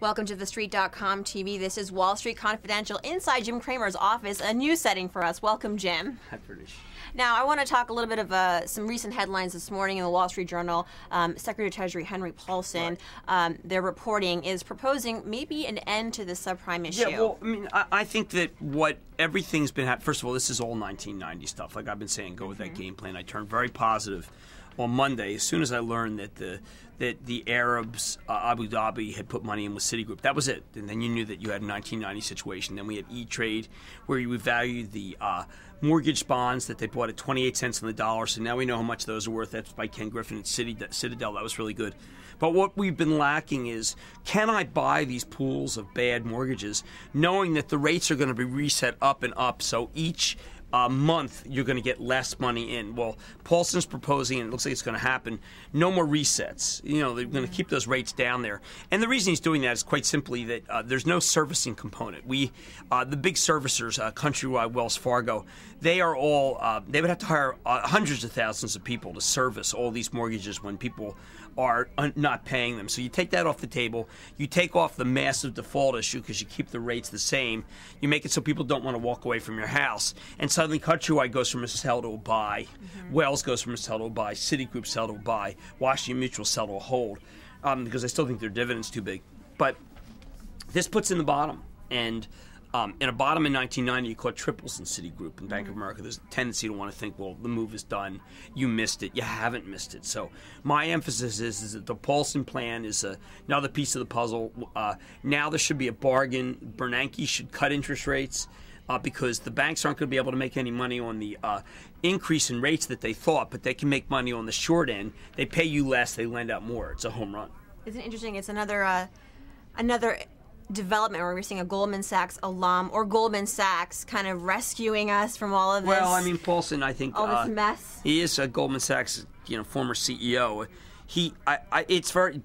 Welcome to TheStreet.com TV. This is Wall Street Confidential inside Jim Cramer's office, a new setting for us. Welcome, Jim. Hi, British. Now, I want to talk a little bit of some recent headlines this morning in the Wall Street Journal. Secretary of Treasury Henry Paulson, their reporting is proposing maybe an end to the subprime issue. Yeah, well, I mean, I think that everything's been happening. First of all, this is all 1990 stuff. Like I've been saying, go with that game plan. I turned very positive on Monday as soon as I learned that the Arabs, Abu Dhabi, had put money in with Citigroup. That was it. And then you knew that you had a 1990 situation. Then we had E-Trade, where we valued the mortgage bonds that they bought at 28 cents on the dollar. So now we know how much those are worth. That's by Ken Griffin at Citadel. That was really good. But what we've been lacking is, can I buy these pools of bad mortgages knowing that the rates are going to be reset up and up, so each month you're going to get less money in? Well, Paulson's proposing, and it looks like it's going to happen, no more resets. You know, they're going to keep those rates down there. And the reason he's doing that is quite simply that there's no servicing component. The big servicers, Countrywide, Wells Fargo, they are all, they would have to hire hundreds of thousands of people to service all these mortgages when people are not paying them. So you take that off the table. You take off the massive default issue because you keep the rates the same. You make it so people don't want to walk away from your house. And suddenly Countrywide goes from a sell to a buy. Wells goes from a sell to a buy. Citigroup sell to a buy. Washington Mutual sell to a hold, because I still think their dividend's too big. But this puts in the bottom. And in a bottom in 1990, you caught triples in Citigroup and Bank of America. There's a tendency to want to think, well, the move is done. You missed it. You haven't missed it. So my emphasis is that the Paulson plan is another piece of the puzzle. Now there should be a bargain. Bernanke should cut interest rates because the banks aren't going to be able to make any money on the increase in rates that they thought, but they can make money on the short end. They pay you less. They lend out more. It's a home run. Isn't it interesting? It's another development where we're seeing a Goldman Sachs alum or Goldman Sachs kind of rescuing us from all of this. Well, I mean, Paulson, I think all this mess. He is a Goldman Sachs, former CEO.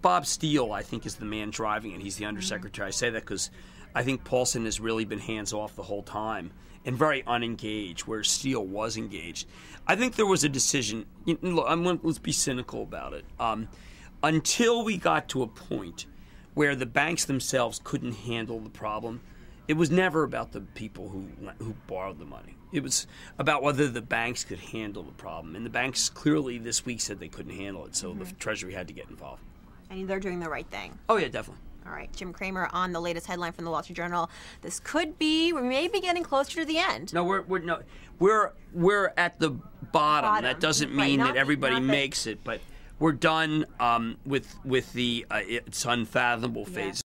Bob Steele, I think, is the man driving it. He's the undersecretary. I say that because I think Paulson has really been hands off the whole time and very unengaged, where Steele was engaged. I think there was a decision. Let's be cynical about it. Until we got to a point where the banks themselves couldn't handle the problem, it was never about the people who borrowed the money. It was about whether the banks could handle the problem. And the banks clearly this week said they couldn't handle it, so the Treasury had to get involved. And they're doing the right thing. Oh, yeah, definitely. All right, Jim Cramer on the latest headline from the Wall Street Journal. This could be, we may be getting closer to the end. No, we're at the bottom. That doesn't mean that everybody makes it, but we're done with the it's unfathomable phase.